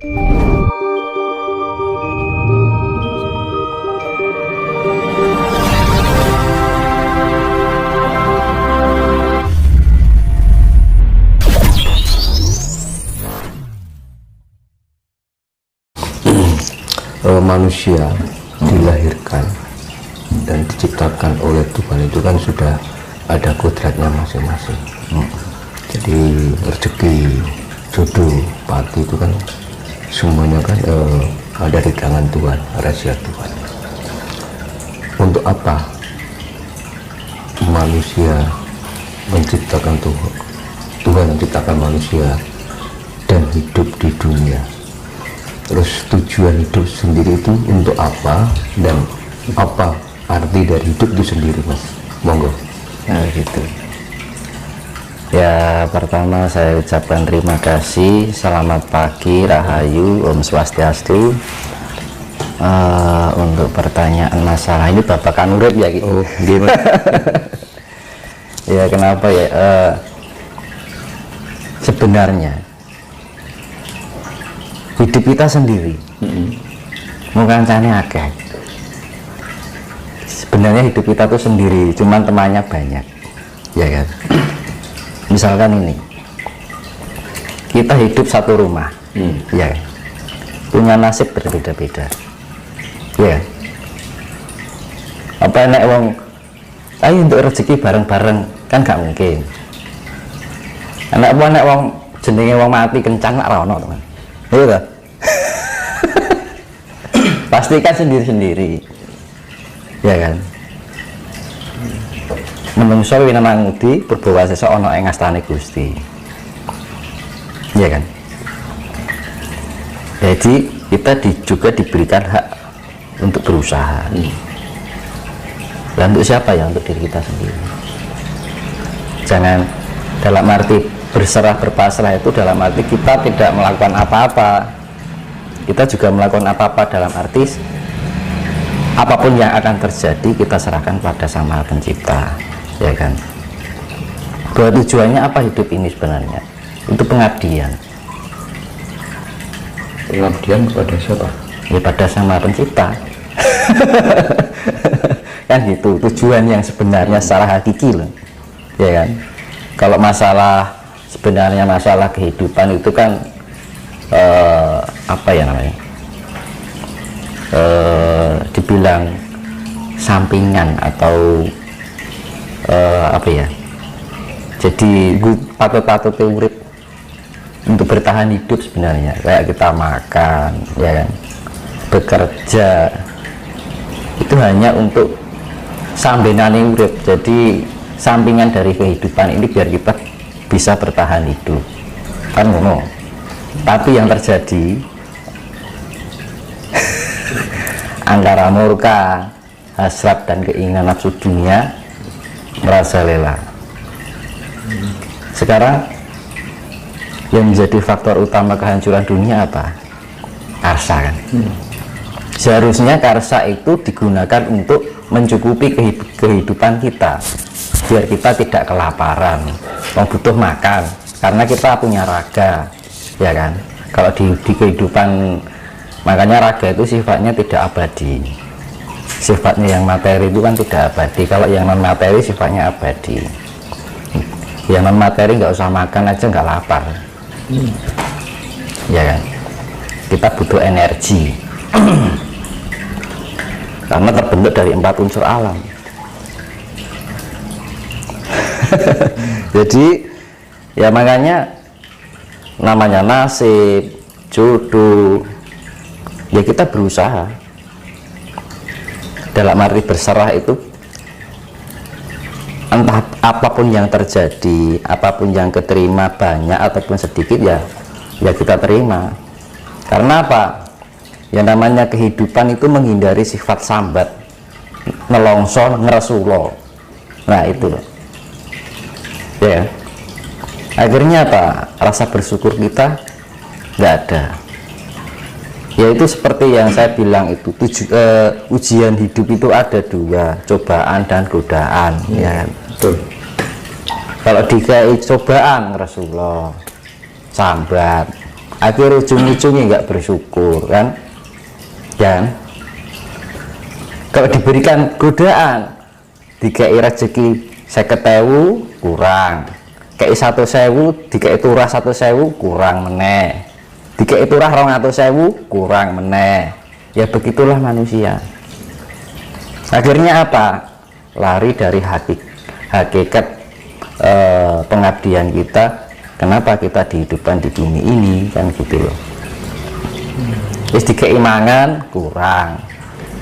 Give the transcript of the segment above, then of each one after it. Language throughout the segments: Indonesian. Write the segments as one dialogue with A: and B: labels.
A: Manusia dilahirkan dan diciptakan oleh Tuhan itu kan sudah ada kodratnya masing-masing. Jadi rezeki, jodoh, pati itu kan semuanya kan ada di tangan Tuhan, rahasia Tuhan. Untuk apa manusia menciptakan Tuhan? Tuhan menciptakan manusia dan hidup di dunia. Terus tujuan hidup sendiri itu untuk apa dan apa arti dari hidup itu sendiri, Mas? Monggo.
B: Nah gitu ya, pertama saya ucapkan terima kasih, selamat pagi, rahayu, Om Swastiastu. Untuk pertanyaan masalah ini babakan urip ya gitu.
A: Oh, gimana?
B: Ya kenapa ya, sebenarnya hidup kita sendiri bukan caranya akeh. Sebenarnya hidup kita tuh sendiri, cuman temannya banyak, ya kan? Misalkan ini, kita hidup satu rumah, ya kan? Punya nasib berbeda-beda, ya kan? Apa enak wong, ayo untuk rezeki bareng-bareng, kan gak mungkin. Enak wong jenenge wong mati kencang nak rono, teman. Iya kan? Pastikan sendiri-sendiri, ya kan? Menungso wina mangudi berbawa sesa ana ing ngastane Gusti, ya kan? Jadi kita juga diberikan hak untuk berusaha. Dan untuk siapa ya? Untuk diri kita sendiri. Jangan dalam arti berserah berpasrah itu dalam arti kita tidak melakukan apa-apa. Kita juga melakukan apa-apa dalam arti apapun yang akan terjadi kita serahkan pada Sang Maha Pencipta, ya kan? Bahwa tujuannya apa hidup ini sebenarnya? Untuk pengabdian.
A: Pengabdian kepada siapa?
B: Ya pada Sang Maha Pencipta. Kan gitu tujuan yang sebenarnya secara hakiki loh, ya kan? Kalau masalah sebenarnya masalah kehidupan itu kan apa ya namanya, dibilang sampingan atau apa ya, jadi patut-patut urip untuk bertahan hidup sebenarnya, kayak kita makan, ya kan, bekerja itu hanya untuk sambenane urip, jadi sampingan dari kehidupan ini biar kita bisa bertahan hidup, kan ngono. Tapi yang terjadi antara murka, hasrat dan keinginan nafsu dunia merajalela. Sekarang yang menjadi faktor utama kehancuran dunia apa? Karsa kan. Seharusnya karsa itu digunakan untuk mencukupi kehidupan kita, biar kita tidak kelaparan, butuh makan, karena kita punya raga, ya kan? Kalau di kehidupan, makanya raga itu sifatnya tidak abadi. Sifatnya yang materi itu kan tidak abadi. Kalau yang non materi sifatnya abadi. Yang non materi nggak usah makan aja nggak lapar, ya kan? Kita butuh energi karena terbentuk dari 4 unsur alam. Jadi ya makanya namanya nasib, jodoh, ya kita berusaha. Dalam arti berserah itu entah apapun yang terjadi, apapun yang keterima banyak ataupun sedikit, ya kita terima. Karena apa? Yang namanya kehidupan itu menghindari sifat sambat, nelongso, ngeresulo. Nah itu loh, ya. Akhirnya apa? Rasa bersyukur kita nggak ada. Yaitu seperti yang saya bilang itu, ujian hidup itu ada 2, cobaan dan godaan, ya.
A: Betul.
B: Kalau dikai cobaan, Rasulullah sambat, akhir ujung-ujungnya nggak bersyukur kan. Dan kalau diberikan godaan, dikai rezeki 50.000 kurang, kei 100.000, dikai turah 100.000 kurang meneh, dikai turah 200.000 kurang meneh. Ya begitulah manusia. Akhirnya apa? Lari dari hakikat pengabdian kita. Kenapa kita dihidupkan di bumi ini, kan gitu loh. Wis dikai mangan kurang.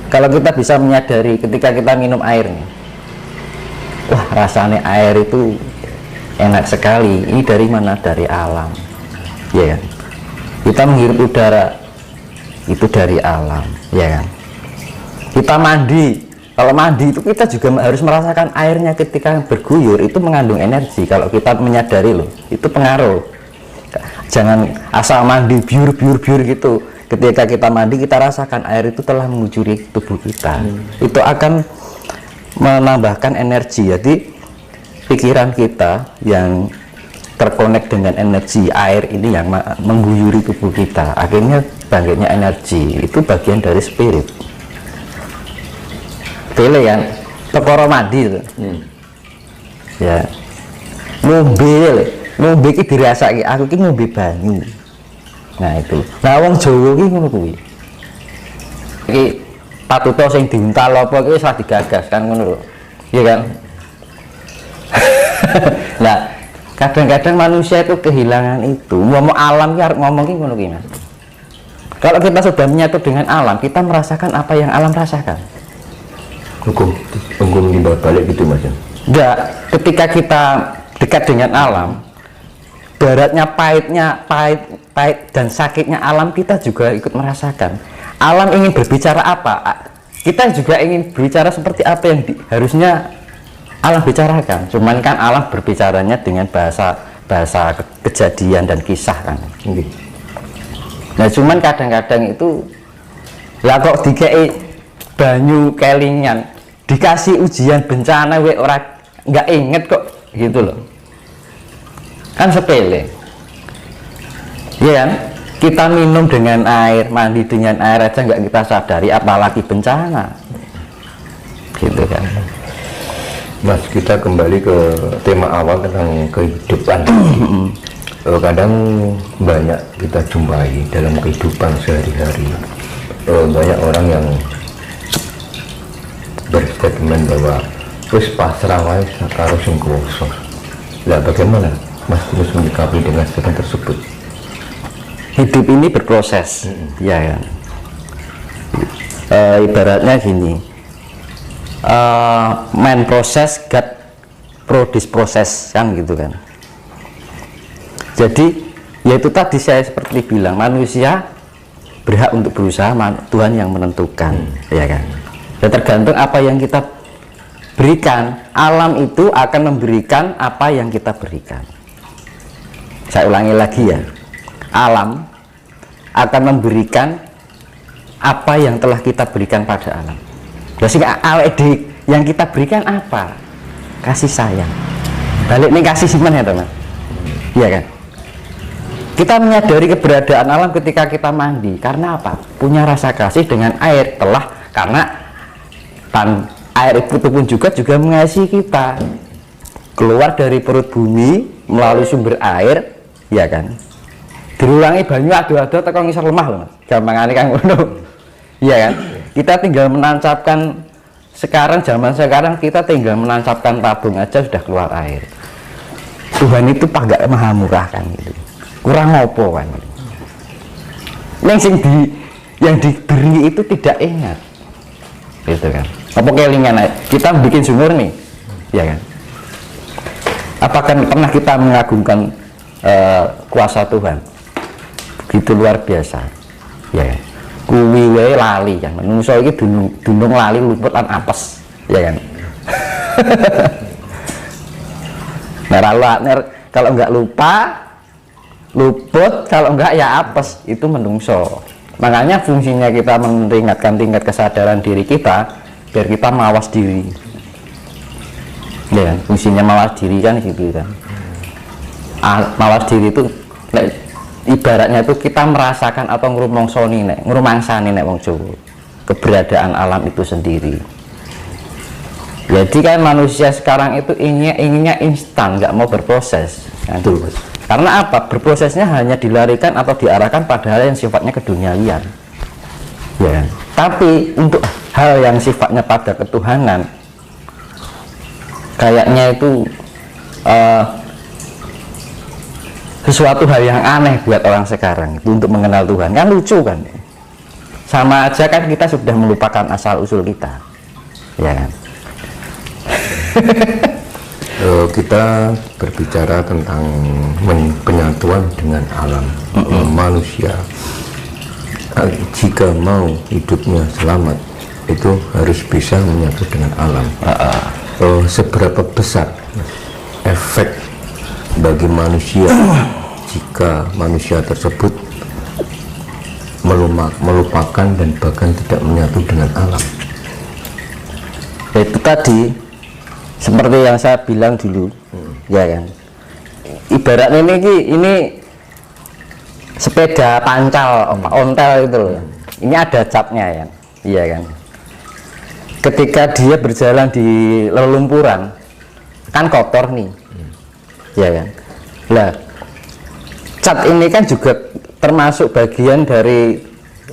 B: Kalau kita bisa menyadari ketika kita minum air nih, wah rasanya air itu enak sekali. Ini dari mana? Dari alam, ya kan? Kita menghirup udara itu dari alam, ya kan? Kita mandi, kalau mandi itu kita juga harus merasakan airnya ketika berguyur itu mengandung energi. Kalau kita menyadari loh, itu pengaruh. Jangan asal mandi biur gitu. Ketika kita mandi kita rasakan air itu telah mengucuri tubuh kita. Itu akan menambahkan energi. Jadi pikiran kita yang terkonek dengan energi air ini yang mengguyuri tubuh kita, akhirnya bangkitnya energi. Itu bagian dari spirit. Pilih kan tekoro mandi itu. Ya ngombe iki dirasake aku iki ngombe banyu. Nah itu. Nah wong Jawa iki ngono kuwi. Iki patuto sing diuntal apa iki wis digagas kan ngono lho. Iya kan? Nah, kadang-kadang manusia itu kehilangan itu. Mau alam ki arep ngomong ki ngono ki Mas. Kalau kita sudah menyatu dengan alam, kita merasakan apa yang alam rasakan.
A: Hukum timbal balik gitu Mas.
B: Enggak, ketika kita dekat dengan alam, baratnya pahit dan sakitnya alam kita juga ikut merasakan. Alam ingin berbicara apa, kita juga ingin berbicara seperti apa yang harusnya alam bicarakan. Cuman kan alam berbicaranya dengan bahasa kejadian dan kisah kan. Nah cuman kadang-kadang itu ya kok dikei banyu kelingan, dikasih ujian bencana we orang nggak inget kok gitu loh. Kan sepele. Iya kan? Kita minum dengan air, mandi dengan air aja nggak kita sadari, apalagi bencana. Gitu kan.
A: Mas, kita kembali ke tema awal tentang kehidupan. Kadang banyak kita jumpai dalam kehidupan sehari-hari, banyak orang yang berstatement bahwa wis pasrah wae karo sing kuwasa. Lah bagaimana Mas terus menyikapi dengan statement tersebut?
B: Hidup ini berproses, ya kan. Ibaratnya gini, main proses, God produce proses kan gitu kan. Jadi yaitu tadi saya seperti bilang, manusia berhak untuk berusaha, Tuhan yang menentukan, ya kan. Ya tergantung apa yang kita berikan. Alam itu akan memberikan apa yang kita berikan. Saya ulangi lagi ya, alam akan memberikan apa yang telah kita berikan pada alam. Jadi yang kita berikan apa? Kasih sayang. Balik nih kasih simpan ya teman. Iya kan? Kita menyadari keberadaan alam ketika kita mandi. Karena apa? Punya rasa kasih dengan air. Karena air itu pun juga mengasihi kita. Keluar dari perut bumi melalui sumber air, ya kan? Diulangi banyu ado-ado tekan ngisor lemah loh Mas. Gampangane kan ngono. Iya kan? Kita tinggal menancapkan zaman sekarang kita tinggal menancapkan tabung aja sudah keluar air. Tuhan itu agak maha murah kan gitu. Kurang apa kan. Yang diberi itu tidak ingat. Gitu kan. Apa kelingan kita bikin sumur nih. Ya kan? Apakah pernah kita mengagungkan kuasa Tuhan? Begitu luar biasa. Ya kan? Kuwi wae lali kan. Menungso iki dunung lali luput lan apes, ya kan. Kalau enggak luput, kalau enggak ya apes, itu menungso. Makanya fungsinya kita meningkatkan tingkat kesadaran diri kita biar kita mawas diri. Ya kan? Fungsinya mawas diri kan gitu kan. Mawas diri itu ibaratnya itu kita merasakan atau ngrumangsani nek wong Jawa keberadaan alam itu sendiri. Jadi kan manusia sekarang itu inginnya instan, nggak mau berproses kan?
A: Betul, Mas.
B: Karena apa? Berprosesnya hanya dilarikan atau diarahkan pada hal yang sifatnya keduniawian ya. Tapi untuk hal yang sifatnya pada ketuhanan kayaknya itu sesuatu hal yang aneh buat orang sekarang itu untuk mengenal Tuhan. Kan lucu kan, sama aja kan kita sudah melupakan asal usul kita ya kan.
A: Kita berbicara tentang penyatuan dengan alam. Manusia jika mau hidupnya selamat itu harus bisa menyatu dengan alam. Seberapa besar efek bagi manusia jika manusia tersebut melupakan dan bahkan tidak menyatu dengan alam?
B: Itu tadi seperti yang saya bilang dulu ya kan, ibaratnya ini sepeda pancal ontel itu loh, ini ada capnya ya, iya kan. Ketika dia berjalan di lelumpuran kan kotor nih ya kan. Lah cat ini kan juga termasuk bagian dari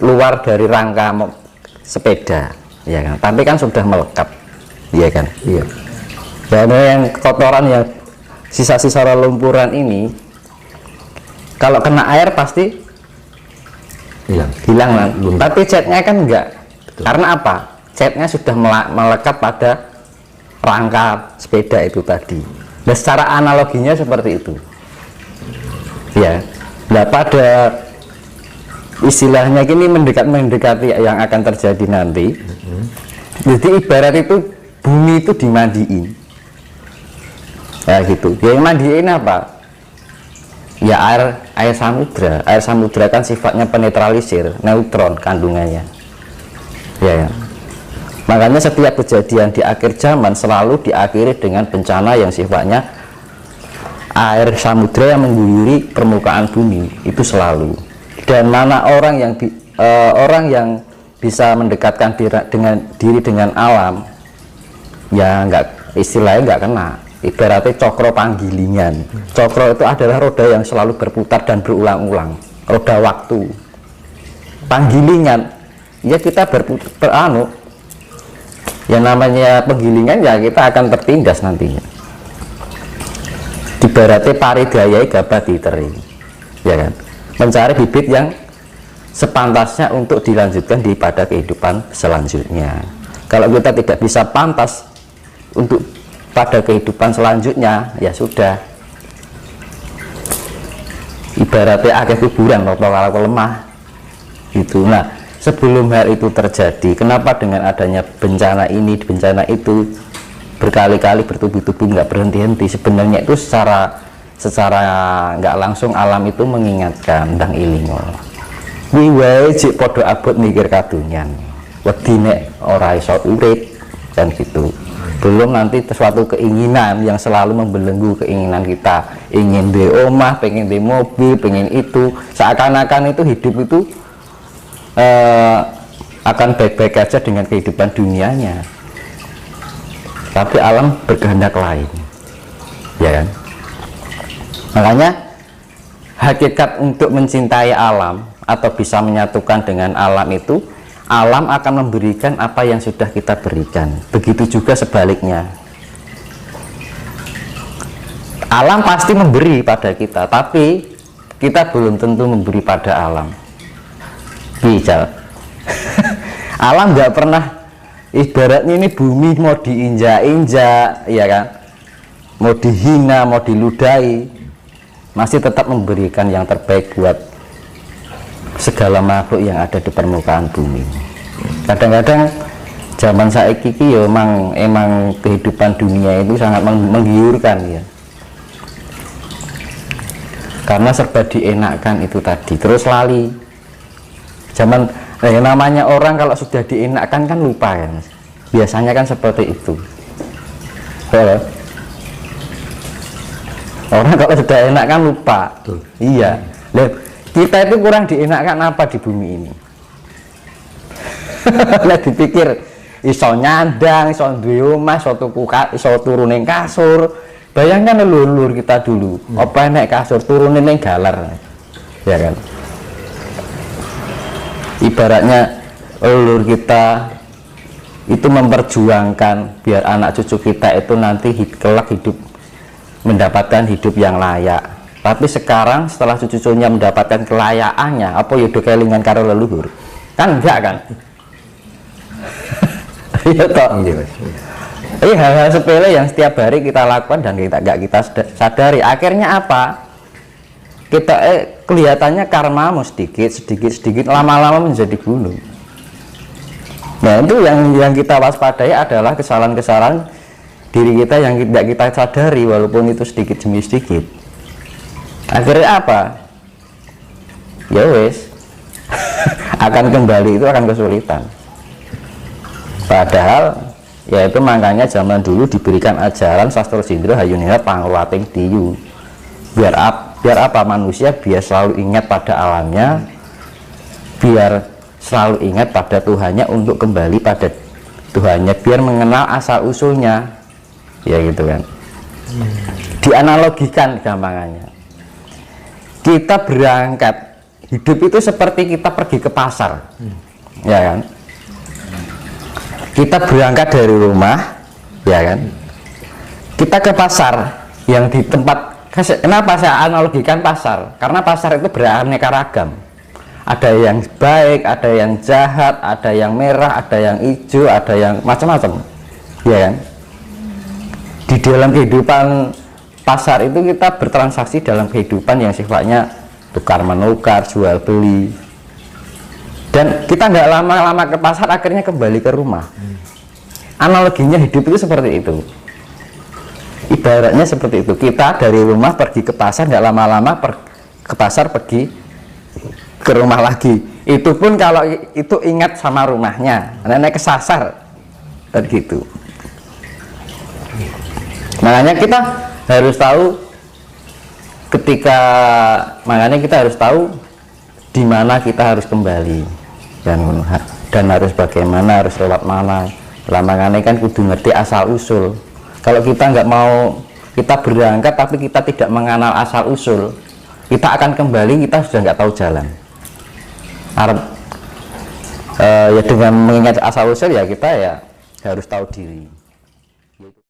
B: luar dari rangka sepeda ya kan, tapi kan sudah melekat ya kan.
A: Iya.
B: Dan yang kotoran yang sisa-sisa lelumpuran ini kalau kena air pasti hilang kan? Tapi catnya kan enggak. Betul. Karena apa? Catnya sudah melekat pada rangka sepeda itu tadi. Dan secara analoginya seperti itu ya. Nah pada istilahnya gini, mendekati yang akan terjadi nanti. Jadi ibarat itu bumi itu dimandiin ya gitu. Yang mandiin apa? Ya air samudra. Air samudra kan sifatnya penetralisir, neutron kandungannya ya. Makanya setiap kejadian di akhir zaman selalu diakhiri dengan bencana yang sifatnya air samudra yang mengguyuri permukaan bumi, itu selalu. Dan mana orang yang bisa mendekatkan diri dengan alam ya nggak, istilahnya nggak kena. Ibaratnya cokro panggilingan. Cokro itu adalah roda yang selalu berputar dan berulang-ulang, roda waktu. Panggilingan ya kita yang namanya penggilingan ya kita akan tertindas nantinya. Ibaratnya paridayai gabati teri ya kan, mencari bibit yang sepantasnya untuk dilanjutkan pada kehidupan selanjutnya. Kalau kita tidak bisa pantas untuk pada kehidupan selanjutnya ya sudah, ibaratnya akhir kuburan kalau lemah gitu. Nah sebelum hal itu terjadi, kenapa dengan adanya bencana ini bencana itu berkali-kali bertubi-tubi nggak berhenti-henti? Sebenarnya itu secara nggak langsung alam itu mengingatkan ndang ilingo wiwai jik podo abot mikir kadunyan wedi nek ora iso urip dan gitu. Belum nanti suatu keinginan yang selalu membelenggu keinginan kita, ingin di omah, pengen di mobil, pengen itu, seakan-akan itu hidup itu akan baik-baik aja dengan kehidupan dunianya, tapi alam berkehendak lain ya kan. Makanya hakikat untuk mencintai alam atau bisa menyatukan dengan alam itu, alam akan memberikan apa yang sudah kita berikan. Begitu juga sebaliknya, alam pasti memberi pada kita, tapi kita belum tentu memberi pada alam. Bicara alam nggak pernah, ibaratnya ini bumi mau diinjak-injak ya kan, mau dihina, mau diludahi, masih tetap memberikan yang terbaik buat segala makhluk yang ada di permukaan bumi. Kadang-kadang zaman saiki ya emang kehidupan dunia itu sangat menggiurkan ya, karena serba dienakkan itu tadi, terus lali zaman. Yang namanya orang kalau sudah dienakkan kan lupa kan, biasanya kan seperti itu. Orang kalau sudah enak kan lupa. Iya. Kita itu kurang dienakkan apa di bumi ini? Lah dipikir iso nyandang, iso duwe omah, iso turun ning kasur. Bayangkan leluhur kita dulu, apa nek kasur turunin ning galar. Ya kan? Ibaratnya leluhur kita itu memperjuangkan biar anak cucu kita itu nanti kelak hidup mendapatkan hidup yang layak. Tapi sekarang setelah cucu-cucunya mendapatkan kelayakannya, apa yaudah kelingan karo leluhur? Kan enggak kan? Iya toh. Ini hal-hal sepele yang setiap hari kita lakukan dan kita sadari. Akhirnya apa? Kita kelihatannya karmamu sedikit, lama-lama menjadi gunung. Nah itu yang kita waspadai adalah kesalahan-kesalahan diri kita yang tidak kita sadari, walaupun itu sedikit demi sedikit. Akhirnya apa? Ya wes akan kembali itu akan kesulitan. Padahal ya itu makanya zaman dulu diberikan ajaran Sastro Sindro Hayunira Pangruwating Diyu. Biar apa manusia biar selalu ingat pada alamnya, biar selalu ingat pada Tuhannya untuk kembali pada Tuhannya, biar mengenal asal usulnya. Ya gitu kan. Dianalogikan gampangannya. Kita berangkat hidup itu seperti kita pergi ke pasar, ya kan? Kita berangkat dari rumah, ya kan? Kita ke pasar yang di tempat. Kenapa saya analogikan pasar? Karena pasar itu beraneka ragam. Ada yang baik, ada yang jahat, ada yang merah, ada yang hijau, ada yang macam-macam, ya kan? Di dalam kehidupan pasar itu kita bertransaksi dalam kehidupan yang sifatnya tukar menukar, jual beli, dan kita nggak lama-lama ke pasar akhirnya kembali ke rumah. Analoginya hidup itu seperti itu, ibaratnya seperti itu. Kita dari rumah pergi ke pasar, nggak lama-lama ke pasar pergi ke rumah lagi. Itu pun kalau itu ingat sama rumahnya, nenek kesasar dan gitu. Makanya kita harus tahu kita harus tahu di mana kita harus kembali dan harus bagaimana, harus lewat mana. Makanya kan kudu ngerti asal usul. Kalau kita nggak mau, kita berangkat tapi kita tidak mengenal asal usul, kita akan kembali, kita sudah nggak tahu jalan. Ya dengan mengingat asal usul ya kita ya harus tahu diri.